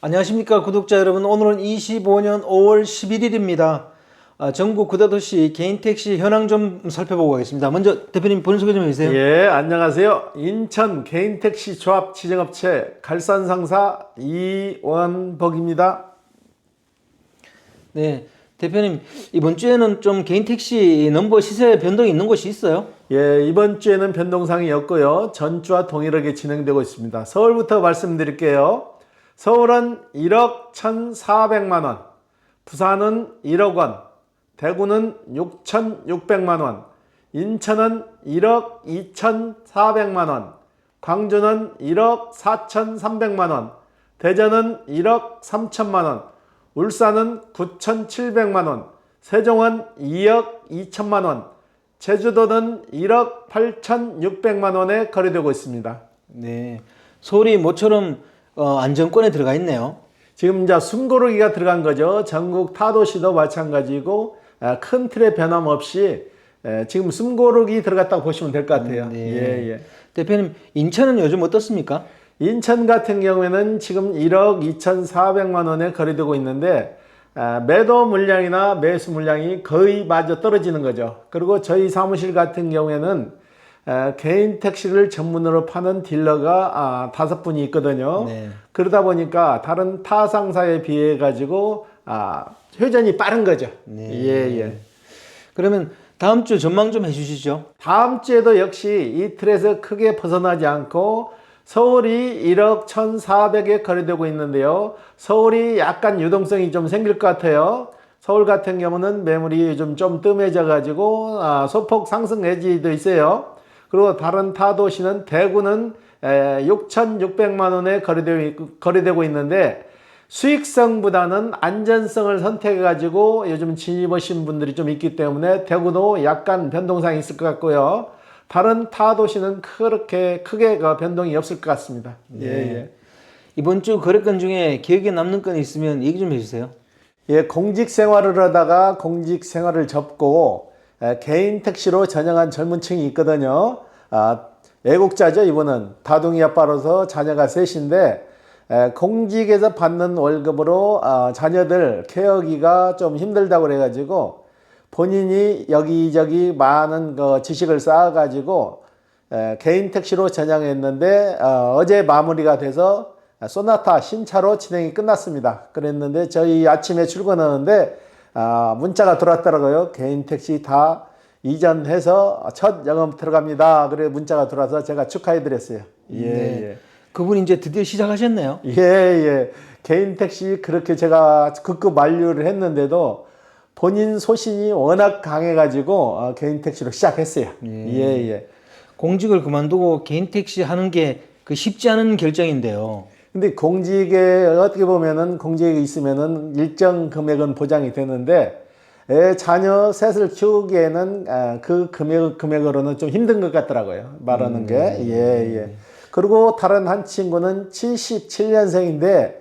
안녕하십니까 구독자 여러분. 오늘은 25년 5월 11일입니다. 전국 9대도시 개인택시 현황 좀 살펴보고 가겠습니다. 먼저 대표님 본인 소개 좀 해주세요. 예, 안녕하세요. 인천 개인택시 조합 지정업체 갈산상사 이원복입니다. 네, 대표님 이번 주에는 좀 개인택시 넘버 시세 변동이 있는 곳이 있어요? 예, 이번 주에는 변동사항이 없고요. 전주와 동일하게 진행되고 있습니다. 서울부터 말씀드릴게요. 서울은 1억 1,400만 원, 부산은 1억 원, 대구는 6,600만 원, 인천은 1억 2,400만 원, 광주는 1억 4,300만 원, 대전은 1억 3천만 원, 울산은 9,700만 원, 세종은 2억 2천만 원, 제주도는 1억 8,600만 원에 거래되고 있습니다. 네, 서울이 모처럼 안정권에 들어가 있네요. 지금 이제 숨고르기가 들어간 거죠. 전국 타도시도 마찬가지고 큰 틀의 변함 없이 지금 숨고르기 들어갔다고 보시면 될 것 같아요. 네. 예, 예. 대표님 인천은 요즘 어떻습니까? 인천 같은 경우에는 지금 1억 2,400만 원에 거래되고 있는데 매도 물량이나 매수 물량이 거의 마저 떨어지는 거죠. 그리고 저희 사무실 같은 경우에는 개인 택시를 전문으로 파는 딜러가 5분이 있거든요. 네. 그러다 보니까 다른 타 상사에 비해 가지고 회전이 빠른 거죠. 네. 예, 예. 그러면 다음 주 전망 좀 해주시죠. 다음 주에도 역시 이 틀에서 크게 벗어나지 않고 서울이 1억 1,400에 거래되고 있는데요. 서울이 약간 유동성이 좀 생길 것 같아요. 서울 같은 경우는 매물이 요즘 좀 뜸해져 가지고 소폭 상승 여지도 있어요. 그리고 다른 타 도시는 대구는 6,600만 원에 거래되고 있는데 수익성보다는 안전성을 선택해 가지고 요즘 진입하신 분들이 좀 있기 때문에 대구도 약간 변동상이 있을 것 같고요. 다른 타 도시는 그렇게 크게 변동이 없을 것 같습니다. 네. 예, 예. 이번 주 거래건 중에 기억에 남는 건이 있으면 얘기 좀 해주세요. 예, 공직 생활을 하다가 공직 생활을 접고 개인 택시로 전향한 젊은 층이 있거든요. 애국자죠. 이분은 다둥이 아빠로서 자녀가 셋인데 공직에서 받는 월급으로 자녀들 케어하기가 좀 힘들다고 그래가지고 본인이 여기저기 많은 지식을 쌓아가지고 개인 택시로 전향했는데 어제 마무리가 돼서 소나타 신차로 진행이 끝났습니다. 그랬는데 저희 아침에 출근하는데 문자가 들어왔더라고요. 개인 택시 다 이전해서 첫 영업 들어갑니다. 그래 문자가 들어와서 제가 축하해 드렸어요. 예, 네. 예. 그분이 이제 드디어 시작하셨네요. 예, 예. 개인 택시 그렇게 제가 극구 만류를 했는데도 본인 소신이 워낙 강해가지고 개인 택시로 시작했어요. 예, 예. 공직을 그만두고 개인 택시 하는 게 그 쉽지 않은 결정인데요. 근데 공직에 어떻게 보면은 공직에 있으면은 일정 금액은 보장이 되는데 자녀 셋을 키우기에는 그 금액으로는 좀 힘든 것 같더라고요. 말하는 게. 예, 예. 그리고 다른 한 친구는 77년생인데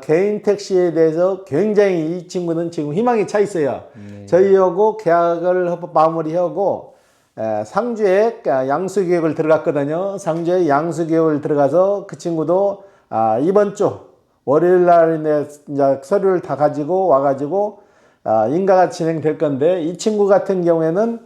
개인 택시에 대해서 굉장히 이 친구는 지금 희망이 차 있어요. 저희하고 계약을 마무리하고 상주에 양수교육을 들어갔거든요. 상주에 양수교육을 들어가서 그 친구도 이번 주 월요일 날 이제 서류를 다 가지고 와가지고 인가가 진행될 건데 이 친구 같은 경우에는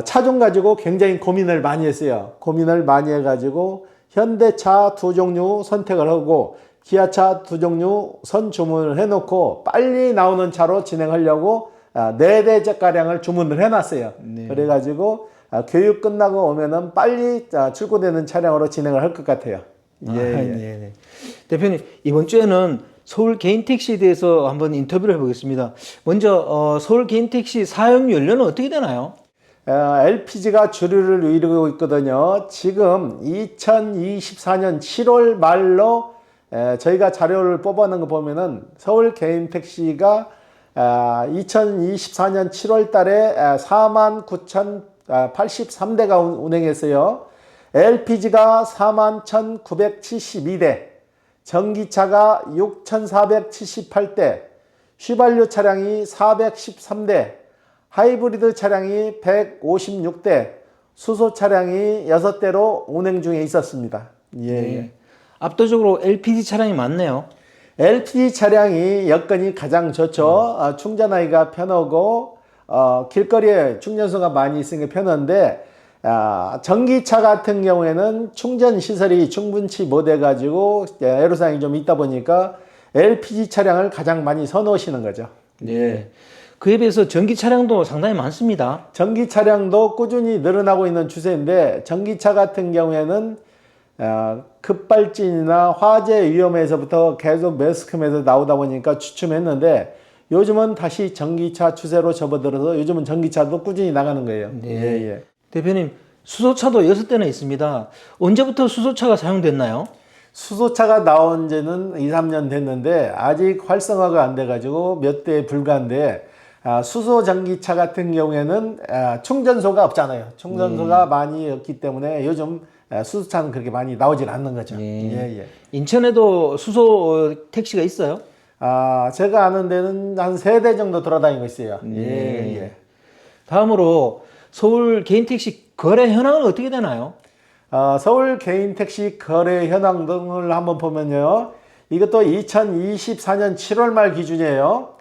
차 좀 가지고 굉장히 고민을 많이 했어요. 고민을 많이 해가지고 현대차 2종류 선택을 하고 기아차 2종류 선주문을 해놓고 빨리 나오는 차로 진행하려고 4대가량을 주문을 해놨어요. 네. 그래가지고 교육 끝나고 오면은 빨리 출고되는 차량으로 진행을 할 것 같아요. 예, 예. 네. 대표님 이번 주에는 서울 개인 택시에 대해서 한번 인터뷰를 해보겠습니다. 먼저 서울 개인 택시 사용 연료는 어떻게 되나요? LPG가 주류를 이루고 있거든요. 지금 2024년 7월 말로 저희가 자료를 뽑아놓은 거 보면은 서울 개인 택시가 2024년 7월 달에 49,083대가 운행했어요. LPG가 41,972대, 전기차가 6,478대, 휘발유 차량이 413대, 하이브리드 차량이 156대, 수소 차량이 6대로 운행 중에 있었습니다. 예. 네. 압도적으로 LPG 차량이 많네요. LPG 차량이 여건이 가장 좋죠. 충전하기가 편하고 길거리에 충전소가 많이 있으니까 편한데 전기차 같은 경우에는 충전 시설이 충분치 못해 가지고 애로사항이 좀 있다 보니까 LPG 차량을 가장 많이 선호하시는 거죠. 네. 그에 비해서 전기 차량도 상당히 많습니다. 전기 차량도 꾸준히 늘어나고 있는 추세인데 전기차 같은 경우에는 급발진이나 화재 위험에서부터 계속 매스컴에서 나오다 보니까 주춤했는데 요즘은 다시 전기차 추세로 접어들어서 요즘은 전기차도 꾸준히 나가는 거예요. 네. 예. 대표님, 수소차도 6대나 있습니다. 언제부터 수소차가 사용됐나요? 수소차가 나온 지는 2, 3년 됐는데 아직 활성화가 안 돼가지고 몇 대에 불과한데 수소 전기차 같은 경우에는 충전소가 없잖아요. 충전소가 많이 없기 때문에 요즘 수소차는 그렇게 많이 나오질 않는 거죠. 네. 예. 인천에도 수소 택시가 있어요? 제가 아는 데는 한 3대 정도 돌아다니고 있어요. 네. 예. 다음으로 서울 개인 택시 거래 현황은 어떻게 되나요? 서울 개인 택시 거래 현황 등을 한번 보면요. 이것도 2024년 7월 말 기준이에요.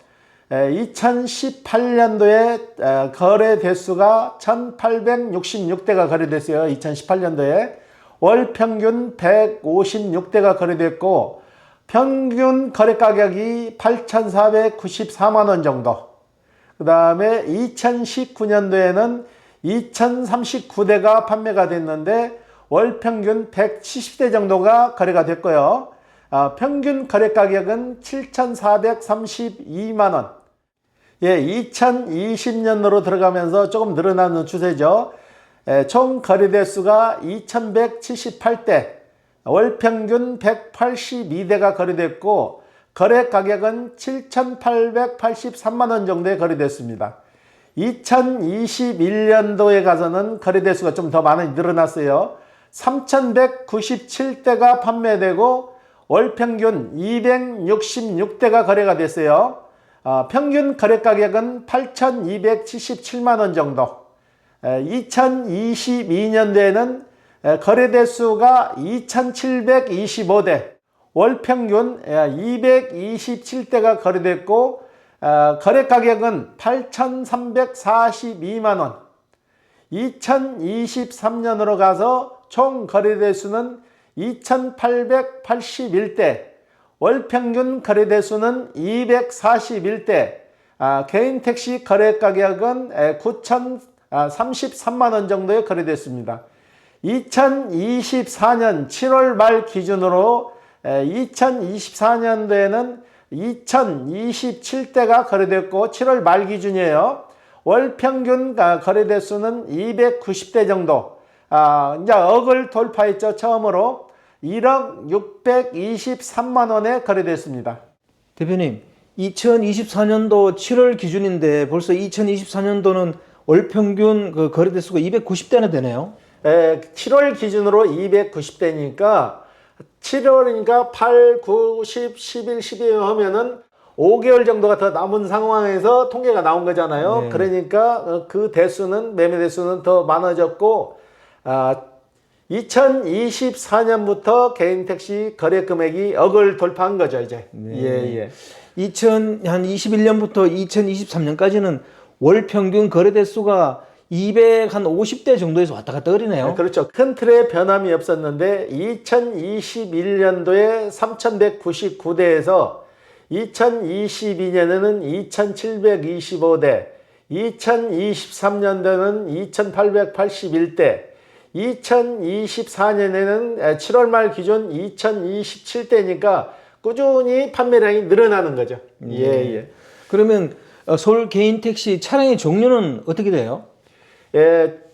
2018년도에 거래 대수가 1866대가 거래됐어요. 2018년도에 월 평균 156대가 거래됐고 평균 거래 가격이 8,494만 원 정도. 그 다음에 2019년도에는 2,039대가 판매가 됐는데 월 평균 170대 정도가 거래가 됐고요. 평균 거래 가격은 7,432만 원. 2020년으로 들어가면서 조금 늘어나는 추세죠. 총 거래 대수가 2,178대, 월 평균 182대가 거래됐고 거래 가격은 7,883만 원 정도에 거래됐습니다. 2021년도에 가서는 거래 대수가 좀 더 많이 늘어났어요. 3,197대가 판매되고 월 평균 266대가 거래가 됐어요. 평균 거래 가격은 8,277만 원 정도. 2022년도에는 거래 대수가 2,725대, 월 평균 227대가 거래됐고 거래 가격은 8,342만 원. 2023년으로 가서 총 거래 대수는 2,881대, 월 평균 거래 대수는 241대, 개인 택시 거래 가격은 9,033만 원 정도에 거래됐습니다. 2024년 7월 말 기준으로 2024년도에는 2,027대가 거래됐고 7월 말 기준이에요. 월 평균 거래 대수는 290대 정도. 이제 억을 돌파했죠. 처음으로 1억 623만 원에 거래됐습니다. 대표님, 2024년도 7월 기준인데 벌써 2024년도는 월 평균 그 거래 대수가 290대나 되네요. 7월 기준으로 290대니까 7월이니까 8, 9, 10, 11, 12 하면은 5개월 정도가 더 남은 상황에서 통계가 나온 거잖아요. 네. 그러니까 그 대수는 매매 대수는 더 많아졌고 2024년부터 개인 택시 거래 금액이 억을 돌파한 거죠, 이제. 네. 2021년부터 2023년까지는 월 평균 거래 대수가 250대 정도에서 왔다 갔다 거리네요. 그렇죠. 큰 틀의 변함이 없었는데 2021년도에 3,199대에서 2022년에는 2,725대, 2023년도에는 2,881대, 2024년에는 7월 말 기준 2,027대니까 꾸준히 판매량이 늘어나는 거죠. 그러면 서울 개인 택시 차량의 종류는 어떻게 돼요?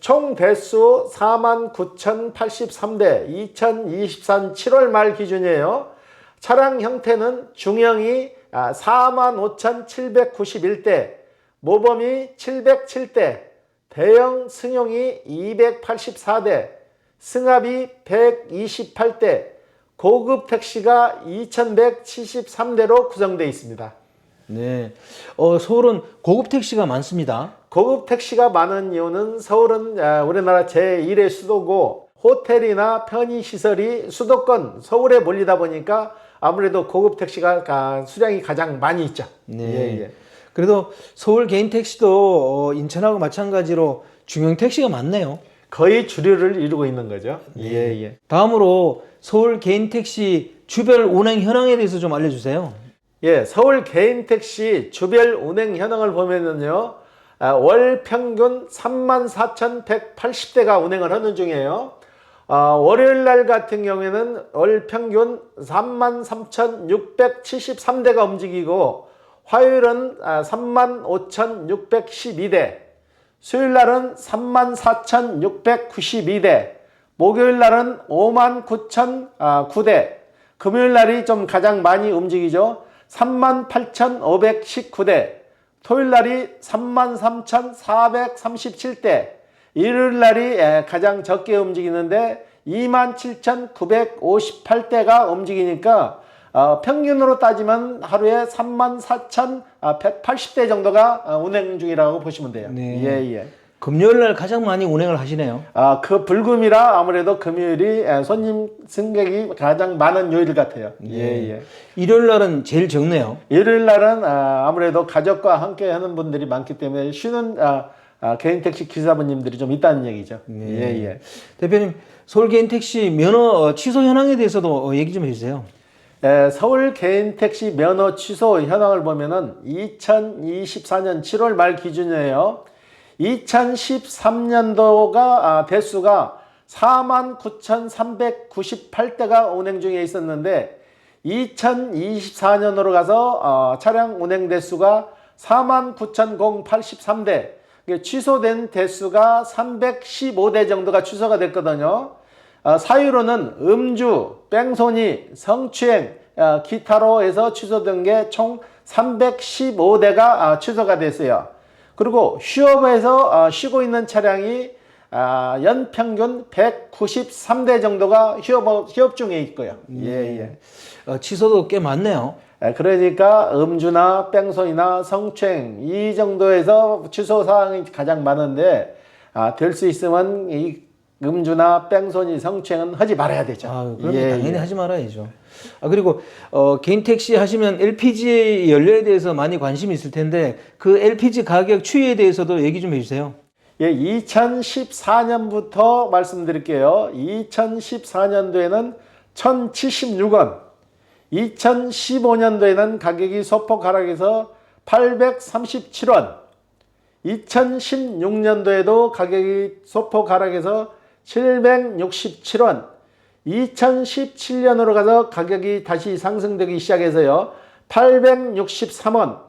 총 대수 49,083대, 2023 7월 말 기준이에요. 차량 형태는 중형이 45,791대, 모범이 707대, 대형 승용이 284대, 승합이 128대, 고급 택시가 2,173대로 구성되어 있습니다. 네. 서울은 고급 택시가 많습니다. 고급 택시가 많은 이유는 서울은 우리나라 제1의 수도고 호텔이나 편의시설이 수도권 서울에 몰리다 보니까 아무래도 고급 택시가 수량이 가장 많이 있죠. 네. 예, 예. 그래도 서울 개인 택시도 인천하고 마찬가지로 중형 택시가 많네요. 거의 주류를 이루고 있는 거죠. 네. 예, 예. 다음으로 서울 개인 택시 주별 운행 현황에 대해서 좀 알려주세요. 예, 서울 개인 택시 주별 운행 현황을 보면은요, 월 평균 34,180대가 운행을 하는 중이에요. 월요일 날 같은 경우에는 월 평균 33,673대가 움직이고, 화요일은 35,612대, 수요일 날은 34,692대, 목요일 날은 59,009대, 금요일 날이 좀 가장 많이 움직이죠. 38,519대, 토요일 날이 33,437대, 일요일 날이 가장 적게 움직이는데 27,958대가 움직이니까 평균으로 따지면 하루에 34,180대 정도가 운행 중이라고 보시면 돼요. 네. 예, 예. 금요일 날 가장 많이 운행을 하시네요. 그 불금이라 아무래도 금요일이 손님 승객이 가장 많은 요일 같아요. 예, 예. 일요일 날은 제일 적네요. 일요일 날은 아무래도 가족과 함께 하는 분들이 많기 때문에 쉬는 개인 택시 기사분님들이 좀 있다는 얘기죠. 예, 예. 대표님, 서울 개인 택시 면허 취소 현황에 대해서도 얘기 좀 해주세요. 서울 개인 택시 면허 취소 현황을 보면은 2024년 7월 말 기준이에요. 2013년도가 대수가 49,398대가 운행 중에 있었는데 2024년으로 가서 차량 운행 대수가 49,083대, 취소된 대수가 315대 정도가 취소가 됐거든요. 사유로는 음주, 뺑소니, 성추행, 기타로 해서 취소된 게 총 315대가 취소가 됐어요. 그리고 휴업에서 쉬고 있는 차량이 연평균 193대 정도가 휴업 중에 있고요. 예, 예. 취소도 꽤 많네요. 그러니까 음주나 뺑소니나 성추행 이 정도에서 취소 사항이 가장 많은데 될 수 있으면 이 음주나 뺑소니 성추행은 하지 말아야 되죠. 그럼 당연히 하지 말아야죠. 그리고 개인 택시 하시면 LPG 연료에 대해서 많이 관심이 있을 텐데 그 LPG 가격 추이에 대해서도 얘기 좀 해주세요. 예, 2014년부터 말씀드릴게요. 2014년도에는 1,076원, 2015년도에는 가격이 소폭 하락해서 837원, 2016년도에도 가격이 소폭 하락해서 767원, 2017년으로 가서 가격이 다시 상승되기 시작해서요 863원,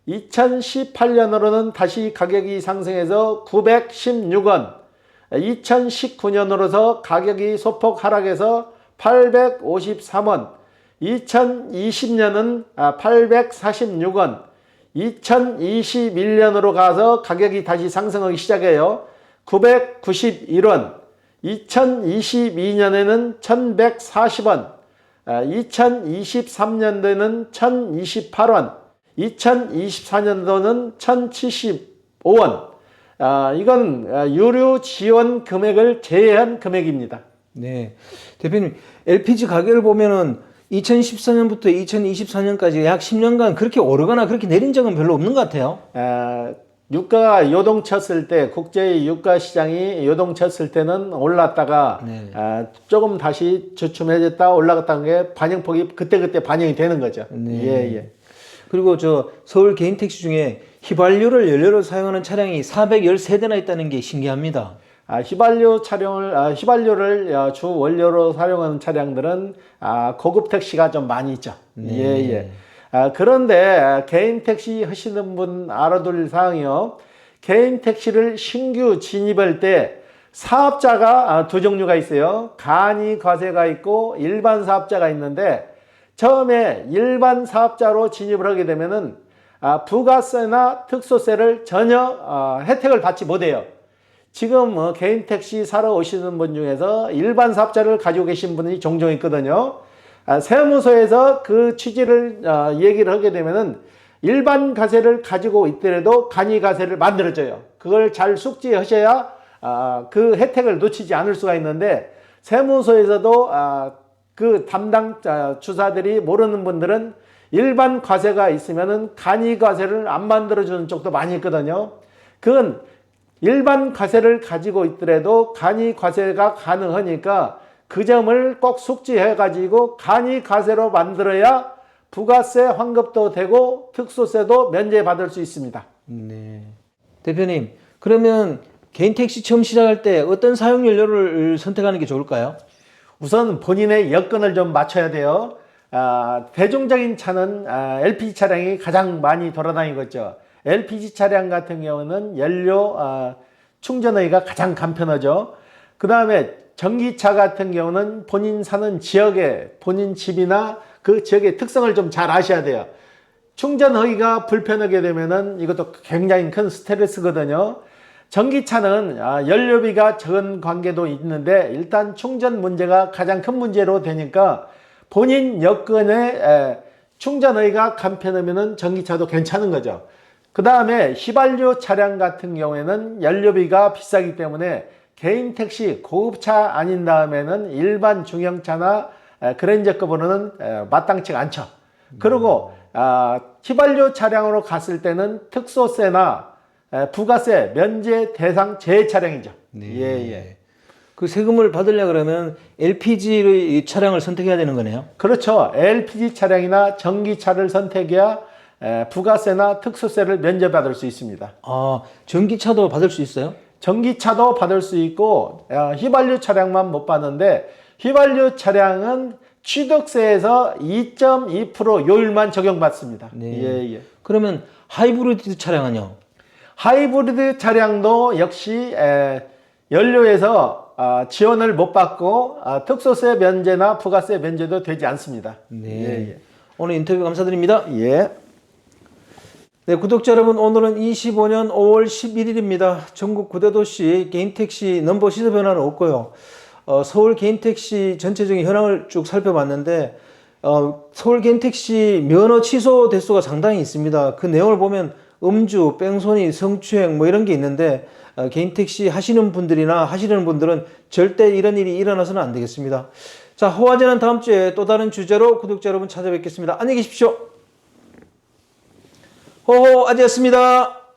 2018년으로는 다시 가격이 상승해서 916원, 2019년으로서 가격이 소폭 하락해서 853원, 2020년은 846원, 2021년으로 가서 가격이 다시 상승하기 시작해요 991원, 2022년에는 1140원, 2023년도에는 1028원, 2024년도는 1075원. 이건 유류 지원 금액을 제외한 금액입니다. 네. 대표님, LPG 가격을 보면은 2014년부터 2024년까지 약 10년간 그렇게 오르거나 그렇게 내린 적은 별로 없는 것 같아요. 유가가 요동쳤을 때, 국제 유가 시장이 요동쳤을 때는 올랐다가 조금 다시 주춤해졌다 올라갔다는 게 반영폭이 그때그때 반영이 되는 거죠. 네. 예, 예. 그리고 서울 개인 택시 중에 휘발유를 연료로 사용하는 차량이 413대나 있다는 게 신기합니다. 휘발유를 주 원료로 사용하는 차량들은 고급 택시가 좀 많이 있죠. 네. 예, 예. 그런데 개인 택시 하시는 분 알아둘 사항이요. 개인 택시를 신규 진입할 때 사업자가 두 종류가 있어요. 간이 과세가 있고 일반 사업자가 있는데 처음에 일반 사업자로 진입을 하게 되면은 부가세나 특수세를 전혀 혜택을 받지 못해요. 지금 개인 택시 사러 오시는 분 중에서 일반 사업자를 가지고 계신 분이 종종 있거든요. 세무서에서 그 취지를 얘기를 하게 되면은 일반 가세를 가지고 있더라도 간이 가세를 만들어줘요. 그걸 잘 숙지하셔야 그 혜택을 놓치지 않을 수가 있는데 세무서에서도 그 담당 주사들이 모르는 분들은 일반 과세가 있으면은 간이 과세를 안 만들어주는 쪽도 많이 있거든요. 그건 일반 과세를 가지고 있더라도 간이 과세가 가능하니까 그 점을 꼭 숙지해 가지고 간이 과세로 만들어야 부가세 환급도 되고 특수세도 면제받을 수 있습니다. 네. 대표님, 그러면 개인 택시 처음 시작할 때 어떤 사용 연료를 선택하는 게 좋을까요? 우선 본인의 여건을 좀 맞춰야 돼요. 대중적인 차는 LPG 차량이 가장 많이 돌아다니고 있죠. LPG 차량 같은 경우는 연료 충전하기가 가장 간편하죠. 그 다음에 전기차 같은 경우는 본인 사는 지역에 본인 집이나 그 지역의 특성을 좀 잘 아셔야 돼요. 충전하기가 불편하게 되면은 이것도 굉장히 큰 스트레스거든요. 전기차는 연료비가 적은 관계도 있는데 일단 충전 문제가 가장 큰 문제로 되니까 본인 여건에 충전하기가 간편하면은 전기차도 괜찮은 거죠. 그 다음에 휘발유 차량 같은 경우에는 연료비가 비싸기 때문에 개인 택시 고급차 아닌 다음에는 일반 중형차나 그랜저급으로는 마땅치가 않죠. 그리고 휘발유 차량으로 갔을 때는 특소세나 부가세 면제 대상 제외 차량이죠. 네. 예. 그 세금을 받으려 그러면 LPG 차량을 선택해야 되는 거네요. 그렇죠. LPG 차량이나 전기차를 선택해야 부가세나 특수세를 면제받을 수 있습니다. 전기차도 받을 수 있어요? 전기차도 받을 수 있고 휘발유 차량만 못 받는데 휘발유 차량은 취득세에서 2.2% 요율만 적용받습니다. 네. 예. 그러면 하이브리드 차량은요? 하이브리드 차량도 역시 연료에서 지원을 못 받고 특수세 면제나 부가세 면제도 되지 않습니다. 네. 오늘 인터뷰 감사드립니다. 예. 네, 구독자 여러분, 오늘은 25년 5월 11일입니다. 전국 9대 도시 개인택시 넘버 시세 변화는 없고요. 서울 개인택시 전체적인 현황을 쭉 살펴봤는데 서울 개인택시 면허 취소 대수가 상당히 있습니다. 그 내용을 보면 음주, 뺑소니, 성추행 뭐 이런 게 있는데 개인택시 하시는 분들이나 하시려는 분들은 절대 이런 일이 일어나서는 안 되겠습니다. 자, 호화제는 다음 주에 또 다른 주제로 구독자 여러분 찾아뵙겠습니다. 안녕히 계십시오. 호호아지였습니다.